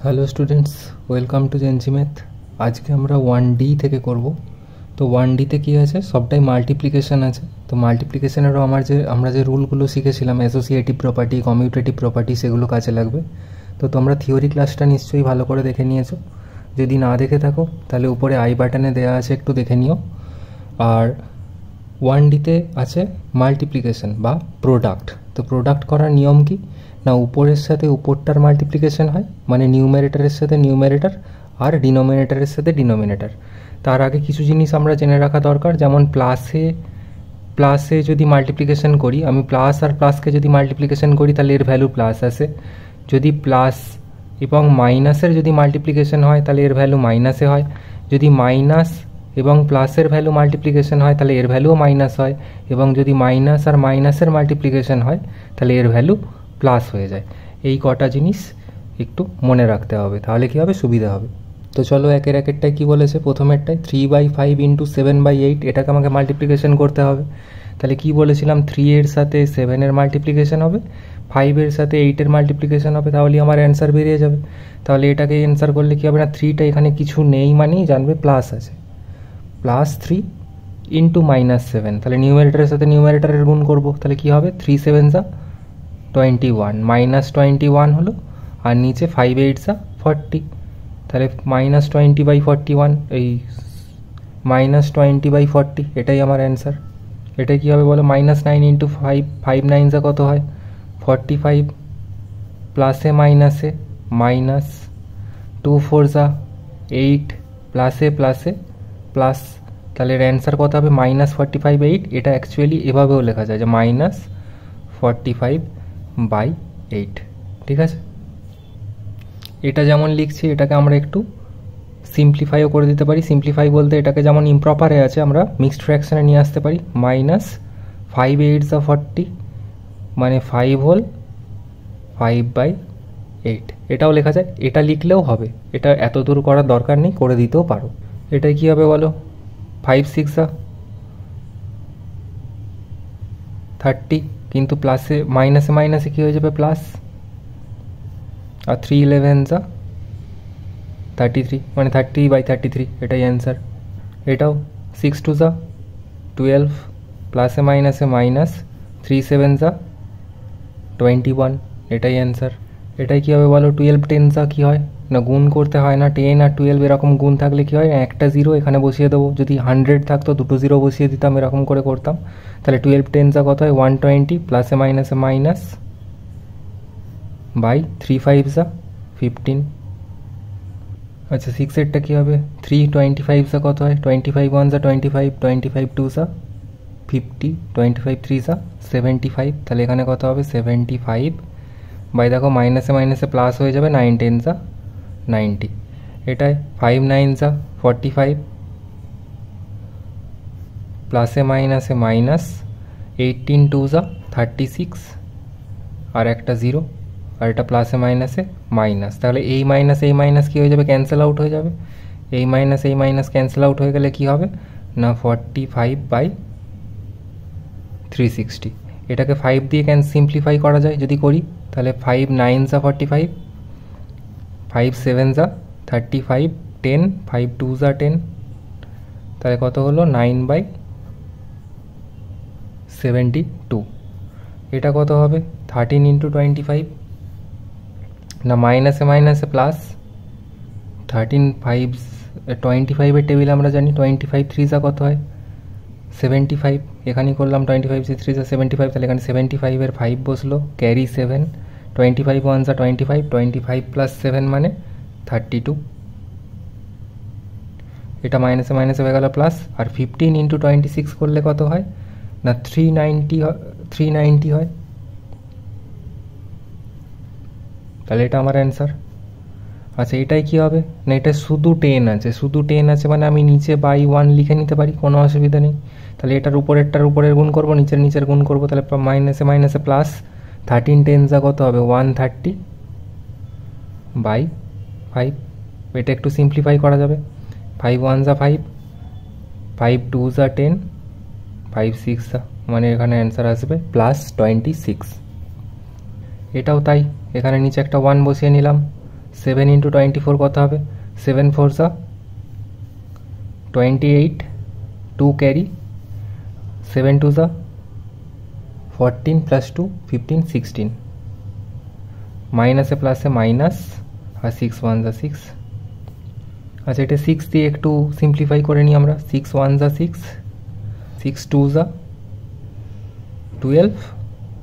Hello students, welcome to Gen Z math. আজকে আমরা 1D থেকে করব। তো 1Dতে কী আছে, সবটাই মাল্টিপ্লিকেশান আছে। তো মাল্টিপ্লিকেশানেরও আমরা যে রুলগুলো শিখেছিলাম, অ্যাসোসিয়েটিভ প্রপার্টি, কমিউটেটিভ প্রপার্টি, সেগুলো কাজে লাগবে। তো তোমরা থিওরি ক্লাসটা নিশ্চয়ই ভালো করে দেখে নিয়েছো। যদি না দেখে থাকো তাহলে উপরে আই বাটনে দেওয়া আছে, একটু দেখে নিও। আর 1Dতে আছে মাল্টিপ্লিকেশান বা প্রোডাক্ট। তো প্রোডাক্ট করার নিয়ম কি না, উপরের সাথে উপরটার মাল্টিপ্লিকেশান হয়, মানে নিউমারেটারের সাথে নিউমারেটার আর ডিনোমিনেটারের সাথে ডিনোমিনেটার। তার আগে কিছু জিনিস আমরা জেনে রাখা দরকার, যেমন প্লাসে যদি মাল্টিপ্লিকেশান করি, আমি প্লাস আর প্লাসকে যদি মাল্টিপ্লিকেশান করি তাহলে এর ভ্যালু প্লাস আসে। যদি প্লাস এবং মাইনাসের যদি মাল্টিপ্লিকেশান হয় তাহলে এর ভ্যালু মাইনাসে হয়। যদি মাইনাস এবং প্লাসের ভ্যালু মাল্টিপ্লিকেশান হয় তাহলে এর ভ্যালুও মাইনাস হয়। এবং যদি মাইনাস আর মাইনাসের মাল্টিপ্লিকেশান হয় তাহলে এর ভ্যালু প্লাস হয়ে যায়। এই কটা জিনিস একটু মনে রাখতে হবে, তাহলে কী হবে, সুবিধা হবে। তো চলো একের একেরটায় কী বলেছে। প্রথমেরটায় 3/5 × 7/8, এটাকে আমাকে মাল্টিপ্লিকেশান করতে হবে। তাহলে কি বলেছিলাম, 3 এর সাথে 7-এর মাল্টিপ্লিকেশান হবে, 5-এর সাথে 8-এর মাল্টিপ্লিকেশান হবে, তাহলেই আমার অ্যান্সার বেরিয়ে যাবে। তাহলে এটাকে অ্যান্সার করলে কী হবে না, 3টা এখানে কিছু নেই মানেই জানবে প্লাস আছে। +3 × -7, তাহলে নিউমারেটারের সাথে নিউমারেটারের গুণ করবো, তাহলে কী হবে, 3 7 21, -21 হলো, আর নিচে 5 8 40, তাহলে -20/41, এই -20/40, এটাই আমার অ্যান্সার। এটাই কী হবে বলো, -9 × 5, 5 9 কত হয়, 45, প্লাসে মাইনাসে মাইনাস, 2 4 8, প্লাসে প্লাসে প্লাস, তাহলে এর অ্যান্সার কত হবে, -45/8। এটা অ্যাকচুয়ালি এভাবেও লেখা যায় যে -45/8, ঠিক আছে। এটা যেমন লিখছি, এটাকে আমরা একটু সিম্পলিফাইও করে দিতে পারি। সিম্পলিফাই বলতে এটাকে যেমন ইমপ্রপারে আছে আমরা মিক্সড ফ্র্যাকশনে নিয়ে আসতে পারি। -5 8 40, মানে 5 হোল 5/8, এটাও লেখা যায়। এটা লিখলেও হবে, এটা এত দূর করার দরকার নেই, করে দিতেও পারো। এটাই কী হবে বলো, 5 6 30, কিন্তু প্লাসে মাইনাসে মাইনাসে কী হয়ে যাবে, প্লাস। আর 3 11 33, মানে 30/33, এটাই অ্যান্সার। এটাও 6 2 12, প্লাসে মাইনাসে মাইনাস, 3 7 21, এটাই অ্যান্সার। এটাই কী হবে বলো, 12 10 কী হয় না, গুণ করতে হয় না। 10 আর 12 এরকম গুণ থাকলে কী হয়, একটা 0 এখানে বসিয়ে দেবো। যদি 100 থাকতো 2 0 বসিয়ে দিতাম, এরকম করে করতাম। তাহলে 12 10 কত হয়, 120, প্লাসে মাইনাসে মাইনাস, বাই 3 5 15। আচ্ছা 6-এরটা কী হবে, 3 25 কত হয়, 25 1 25, 25 2 50, 25 3 75, তাহলে এখানে কত হবে, 75 বাই, দেখো মাইনাসে মাইনাসে প্লাস হয়ে যাবে, 9 10 90। এটাই 5 9 45, প্লাসে মাইনাসে মাইনাস, 18 2 36, আর একটা 0, আর এটা প্লাসে মাইনাসে মাইনাস। তাহলে এই মাইনাস কী হয়ে যাবে, ক্যান্সেল আউট হয়ে যাবে। এই মাইনাস ক্যান্সেল আউট হয়ে গেলে কী হবে না, 45/360। এটাকে 5 দিয়ে সিম্পলিফাই করা যায় যদি করি, তাহলে 5 9 45, 5 7 35, 10, 5 2 10, তাহলে কত হলো, 9/72। এটা কত হবে, 13 × 25, না মাইনাসে মাইনাসে প্লাস, 13 5 25-এর টেবিল আমরা জানি, 25 3 কত হয়, 75, এখানেই করলাম 25 3 75, তাহলে এখানে 75-এর 5 বসলো, ক্যারি 7, 25 1 25, 25 + 7 মানে 32। এটা মাইনাসে মাইনাসে হয়ে গেল প্লাস, আর 15 × 26 করলে কত হয় না, 390 হয়। তাহলে এটা আমার অ্যান্সার। আচ্ছা এটাই কী হবে না, এটা শুধু 10 আছে, শুধু 10 আছে মানে আমি নিচে বাই 1 লিখে নিতে পারি, কোনো অসুবিধা নেই। তাহলে এটার উপরের গুণ করবো, নিচের গুণ করবো, তাহলে মাইনাসে মাইনাসে প্লাস, 13 10 কত হবে, 130/5। এটা একটু সিম্পলিফাই করা যাবে, 5 1 5, 5 2 10, 5 6 মানে এখানে অ্যান্সার আসবে +26। এটাও তাই, এখানে নিচে একটা 1 বসিয়ে নিলাম, 7 ইন্টু 24 কত হবে? 7 4 যা 28, 2 ক্যারি, 7 2 যা 14 প্লাস 2 15 16, মাইনাসে প্লাসে মাইনাস, আর 6 1 যা 6। আচ্ছা, এটা 6 দিয়ে একটু সিম্পলিফাই করে নিই আমরা। 6 1 যা 6, 6 2 যা 12,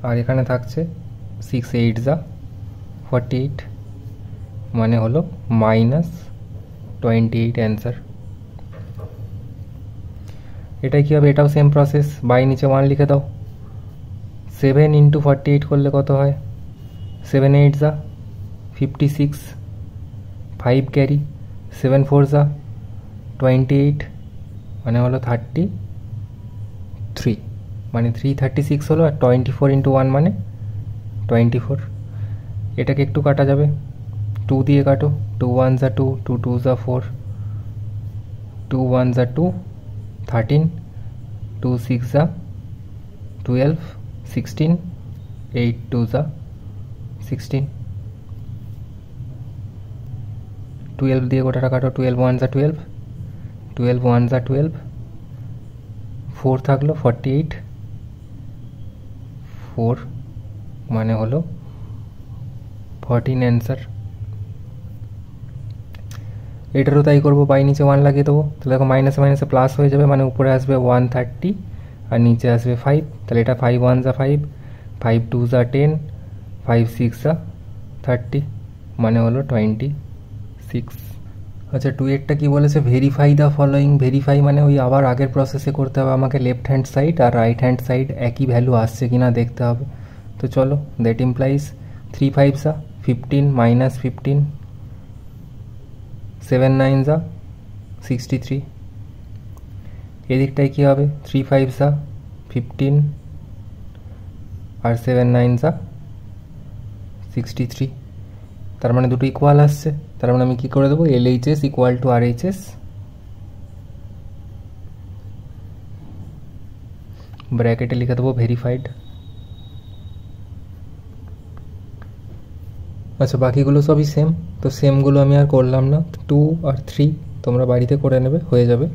আর এখানে থাকছে 6 8 যা 48, মানে হলো মাইনাস 28 অ্যান্সার। এটাই কী হবে? এটাও সেম প্রসেস, বাই নিচে 1 লিখে দাও। 7 ইন্টু 48 করলে কত হয়? 7 8 যা 56, 5 ক্যারি, 7 4 যা 28, মানে হলো 33, মানে 336 হলো। আর 24 ইন্টু 1 মানে 24। এটাকে একটু কাটা যাবে, 2 দিয়ে কাটো। 2 1 যা 2, 2 2 যা 4, 2 1 যা 2 13, 2 6 যা 12, 16, 8 2 যা 16, 12 দিয়ে গোটাটা কাটো। 12 1 যা 12, 12 1 যা 12, 4 থাকলো 48, 4 মানে হলো 14 অ্যান্সার। এটারও তাই করবো, বাই নিচে 1 লাগিয়ে দেবো। তাহলে দেখো মাইনাসে মাইনাসে প্লাস হয়ে যাবে, মানে উপরে আসবে 130 আর নিচে আসবে 5। তাহলে এটা 5 1 যা 5, 5 2 যা 10, 5 6 যা 30, মানে হলো 26। আচ্ছা, 2 এরটা কী বলেছে? Verify the following. ভেরিফাই মানে ওই আবার আগের প্রসেসে করতে হবে আমাকে। লেফট হ্যান্ড সাইড আর রাইট হ্যান্ড সাইড একই ভ্যালু আসছে কিনা দেখতে হবে। তো চলো, দ্যাট ইমপ্লাইজ 3 5 যা 15 মাইনাস 15, 7 9 যা 63। এদিকটায় কী হবে? 3 5 যা 15 আর 7 9 যা 63, তার মানে দুটো ইকুয়াল আসছে। তার মানে আমি কী করে দেবো? LHS ইকুয়াল টু RHS, ব্র্যাকেটে লিখে দেবো ভেরিফাইড। আচ্ছা, বাকিগুলো সবই সেম, তো সেমগুলো আমি আর করলাম না। 2 আর 3 তোমরা বাড়িতে করে নেবে, হয়ে যাবে।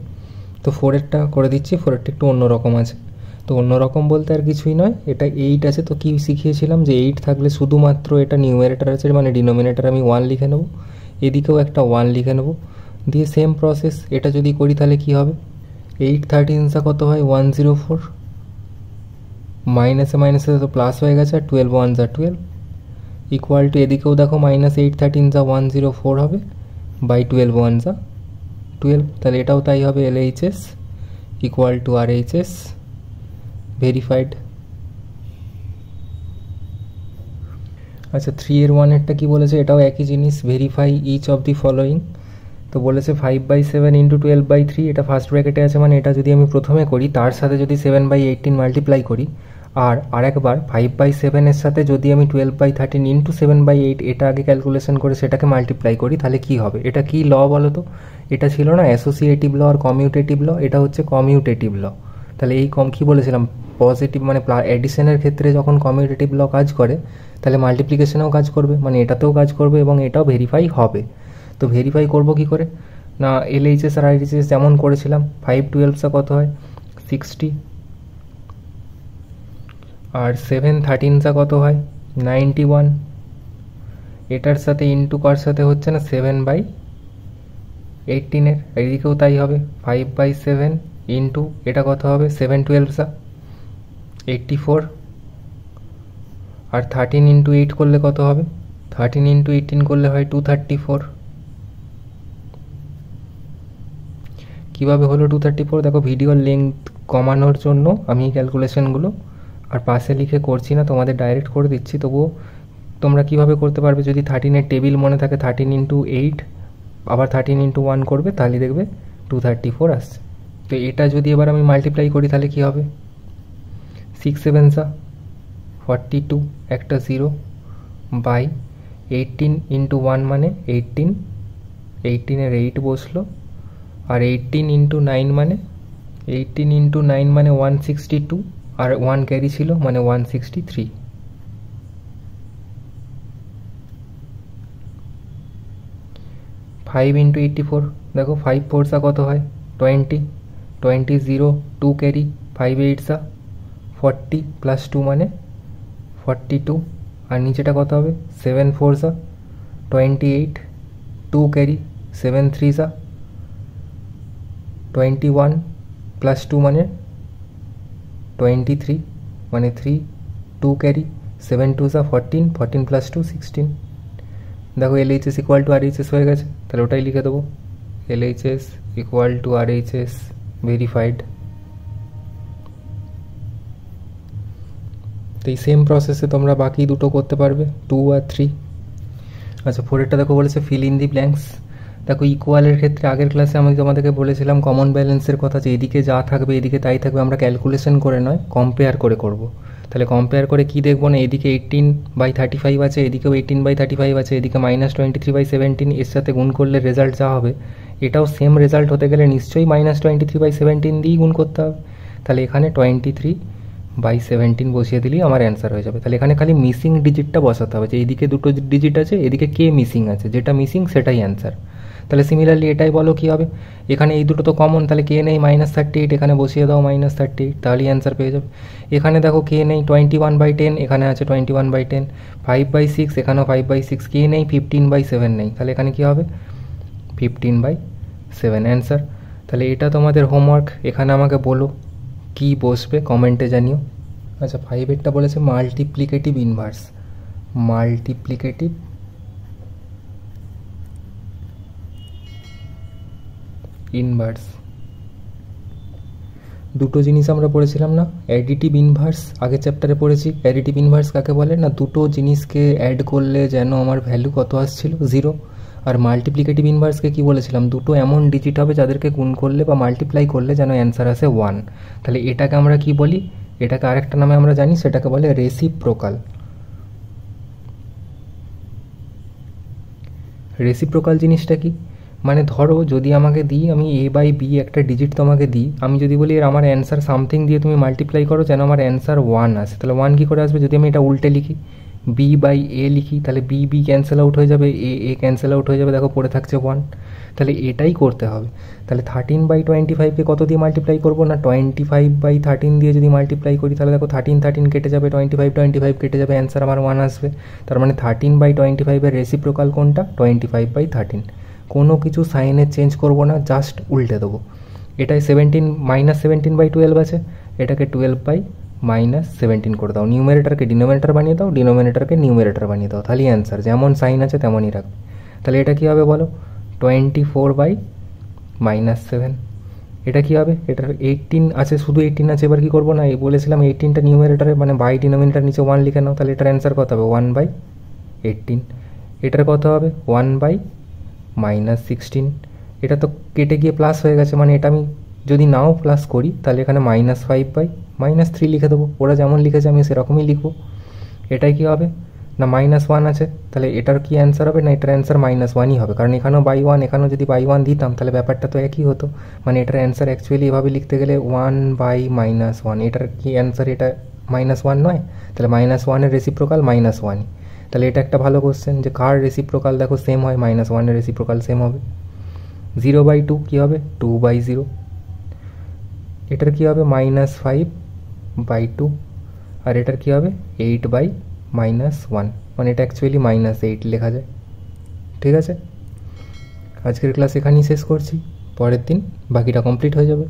তো 4এরটা করে দিচ্ছি। 4এরটা একটু অন্যরকম আছে। তো অন্যরকম বলতে আর কিছুই নয়, এটা 8 আছে। তো কী শিখিয়েছিলাম যে 8 থাকলে শুধুমাত্র এটা নিউমারেটর আছে, মানে ডিনোমিনেটর আমি 1 লিখে নেব, এদিকেও একটা 1 লিখে নেব, দিয়ে সেম প্রসেস এটা যদি করি তাহলে কি হবে? 8 13 কত হয়? 104, মাইনাসে মাইনাসে তো প্লাস হয়ে গেছে, আর 12 1 যা 12, ইকুয়াল টু এদিকেও দেখো মাইনাস 8 13 যা 104 হবে, বাই 12 1 যা 12। তাহলে এটাও তাই হবে। LHS equal to RHS, verified. আচ্ছা, 3 এর 1এরটা কী বলেছে? এটাও একই জিনিস, verify each of the following. তো বলেছে 5/7 ইন্টু 12/3, এটা ফার্স্ট ব্র্যাকেটে আছে, মানে এটা যদি আমি প্রথমে করি তার সাথে যদি 7/18 মাল্টিপ্লাই করি, আর আরেকবার 5/7 এর সাথে যদি আমি 12/13 ইন্টু 7/8 এটা আগে ক্যালকুলেশন করে সেটাকে মাল্টিপ্লাই করি, তাহলে কি হবে? এটা কি ল বলো তো? এটা ছিল না অ্যাসোসিয়েটিভ ল আর কমিউটেটিভ ল, এটা হচ্ছে কমিউটেটিভ ল। তাহলে এই কী বলেছিলাম? পজিটিভ মানে এডিশনের ক্ষেত্রে যখন কমিউটেটিভ ল কাজ করে, তাহলে মাল্টিপ্লিকেশনেও কাজ করবে, মানে এটাতেও কাজ করবে এবং এটাও ভেরিফাই হবে। তো ভেরিফাই করবো কী করে? না, LHS আর RHS যেমন করেছিলাম, 5 12 কত হয়? 60, আর 7 13 কত হয়? 91। এটার সাথে ইন্টু কার সাথে হচ্ছে না? 7/18 এদিকেও তাই হবে। 5/7 ইন্টু এটা কত হবে? 7 12 84, আর 13 ইন্টু 8 করলে কত হবে? 13 ইন্টু 18 করলে হয় 234। কীভাবে হলো 234? দেখো, ভিডিওর লেন্থ কমানোর জন্য আমি এই ক্যালকুলেশনগুলো আর পাশে লিখে করছি না, তোমাদের ডাইরেক্ট করে দিচ্ছি। তবুও তোমরা কীভাবে করতে পারবে? যদি 13-এর টেবিল মনে থাকে, 13 ইন্টু 8 আবার 13 ইন্টু 1 করবে, তাহলে দেখবে 234 আসছে। তো এটা যদি এবার আমি মাল্টিপ্লাই করি তাহলে কী হবে? 6 7 42, একটা 0, বাই 18 ইন্টু 1 মানে 18, 18-এর 8 বসলো, আর 18 ইন্টু 9 মানে 18 ইন্টু 9 মানে 162, আর 1 ক্যারি ছিল মানে 163। 5 ইন্টু 84, দেখো 5 4 কত হয় 20, 20 0 2 ক্যারি, 5 8 40 প্লাস 2 মানে 42, আর নিচেটা কত হবে 7 4 28, 2 ক্যারি, 7 3 21 প্লাস 2 মানে 23, মানে 3, 2 ক্যারি, 7 2 14, 14 প্লাস 2 16। দেখো LHS ইকুয়াল টু RHS হয়ে গেছে, তাহলে ওটাই লিখে দেবো, LHS equal to RHS verified. তো এই সেম প্রসেসে তোমরা বাকি দুটো করতে পারবে, 2 আর 3। আচ্ছা, 4এরটা দেখো বলেছে ফিল ইন দি ব্ল্যাঙ্কস। দেখো ইকুয়ালের ক্ষেত্রে আগের ক্লাসে আমি তোমাদেরকে বলেছিলাম কমন ব্যালেন্সের কথা, যে এদিকে যা থাকবে এদিকে তাই থাকবে, আমরা ক্যালকুলেশন করে নয় কম্পেয়ার করে করব। তাহলে কম্পেয়ার করে কি দেখবো না, এদিকে 18/35 আছে, এদিকেও 18/35 আছে, এদিকে -23/17, এর সাথে গুণ করলে রেজাল্ট যা হবে এটাও সেম রেজাল্ট হতে গেলে নিশ্চয়ই -23/17 দিয়েই গুণ করতে হবে। তাহলে এখানে 23/17 বসিয়ে দিলেই আমার অ্যান্সার হয়ে যাবে। তাহলে এখানে খালি মিসিং ডিজিটটা বসাতে হবে, যে এইদিকে দুটো ডিজিট আছে, এদিকে কে মিসিং আছে, যেটা মিসিং সেটাই অ্যান্সার। তাহলে সিমিলারলি এটাই বলো কী হবে, এখানে এই দুটো তো কমন, তাহলে কে নেই -38, এখানে বসিয়ে দাও -38, তাহলেই অ্যান্সার পেয়ে যাবে। এখানে দেখো কে নেই 21/10, এখানে আছে 21/10, 5/6, এখানেও 5/6, কে নেই 15/7 নেই, তাহলে এখানে কী হবে 15/7 অ্যান্সার। তাহলে এটা তোমাদের হোমওয়ার্ক, এখানে আমাকে বলো কি বসবে, কমেন্টে জানিও। আচ্ছা, 5এরটা বলেছে মাল্টিপ্লিকেটিভ ইনভার্স। মাল্টিপ্লিকেটিভ ইনভার্স, দুটো জিনিস আমরা পড়েছিলাম না, অ্যাডিটিভ ইনভার্স আগের চ্যাপ্টারে পড়েছি। অ্যাডিটিভ ইনভার্স কাকে বলে না, দুটো জিনিসকে অ্যাড করলে যেন আমার ভ্যালু কত আসছিল 0। আর মাল্টিপ্লিকেটিভ ইনভার্সকে কি বলেছিলাম, দুটো এমন ডিজিট হবে যাদেরকে গুণ করলে বা মাল্টিপ্লাই করলে যেন অ্যান্সার আসে 1। তাহলে এটাকে আমরা কি বলি, এটাকে আরেকটা নামে আমরা জানি, সেটাকে বলে রেসিপ্রোকাল। রেসিপ্রোকাল জিনিসটা কি, মানে ধরো যদি আমাকে দিই, আমি A/B একটা ডিজিট তোমাকে দিই, আমি যদি বলি আমার অ্যান্সার সামথিং দিয়ে তুমি মাল্টিপ্লাই করো যেন আমার অ্যান্সার 1 আসে, তাহলে 1 কী করে আসবে, যদি আমি এটা উল্টে লিখি B/A লিখি, তাহলে B ক্যান্সেল আউট হয়ে যাবে, A ক্যান্সেল আউট হয়ে যাবে, দেখো পড়ে থাকছে 1। তাহলে এটাই করতে হবে। তাহলে 13/25কে কত দিয়ে মাল্টিপ্লাই করবো না, 25/13 দিয়ে যদি মাল্টিপ্লাই করি, তাহলে দেখো 13 কেটে যাবে, 25 কেটে যাবে, অ্যান্সার আমার 1 আসবে। তার মানে 13/25-এর রেসিপ্রোকাল কোনটা, 25/13। কোনো কিছু সাইনের চেঞ্জ করবো না, জাস্ট উল্টে দেবো। এটাই 17 আছে, এটাকে 12/-17 করে দাও, নিউমারেটরকে ডিনোমিনেটর বানিয়ে দাও, ডিনোমিনেটরকে নিউমারেটর বানিয়ে দাও, তাহলেই অ্যান্সার, যেমন সাইন আছে তেমনই রাখবে। তাহলে এটা কী হবে বলো, 24/-7। এটা কী হবে, এটার 18 আছে, শুধু 18 আছে, এবার কী করবো না, এই বলেছিলাম 18টা নিউমারেটরে মানে বাই ডিনোমিনেটর নিচে 1 লিখে নাও, তাহলে এটার অ্যান্সার কত হবে 1/18। এটার কত হবে 1/-16। এটা তো কেটে গিয়ে প্লাস হয়ে গেছে, মানে এটা আমি যদি নাও প্লাস করি তাহলে এখানে -5/-3 লিখে দেবো, ওরা যেমন লিখেছে আমি সেরকমই লিখবো। এটাই কী হবে না -1 আছে, তাহলে এটার কি অ্যান্সার হবে না, এটার অ্যান্সার -1ই হবে, কারণ এখানেও বাই 1, এখানেও যদি বাই 1 দিতাম তাহলে ব্যাপারটা তো একই হতো। মানে এটার অ্যান্সার অ্যাকচুয়ালি এভাবে লিখতে গেলে 1/-1, এটার কি অ্যান্সার, এটা -1 নয়, তাহলে -1-এর রেসিপ্রোকাল -1ই। তাহলে এটা একটা ভালো কোশ্চেন, যে কার রেসিপ্রোকাল দেখো সেম হয়, -1-এর রেসিপ্রোকাল সেম হবে। 0/2 কী হবে 2/0। এটার কী হবে -5/2, আর এটার কী হবে 8/-1, মানে এটা অ্যাকচুয়ালি -8 লেখা যায়। ঠিক আছে, আজকের ক্লাস এখানেই শেষ করছি, পরের দিন বাকিটা কমপ্লিট হয়ে যাবে।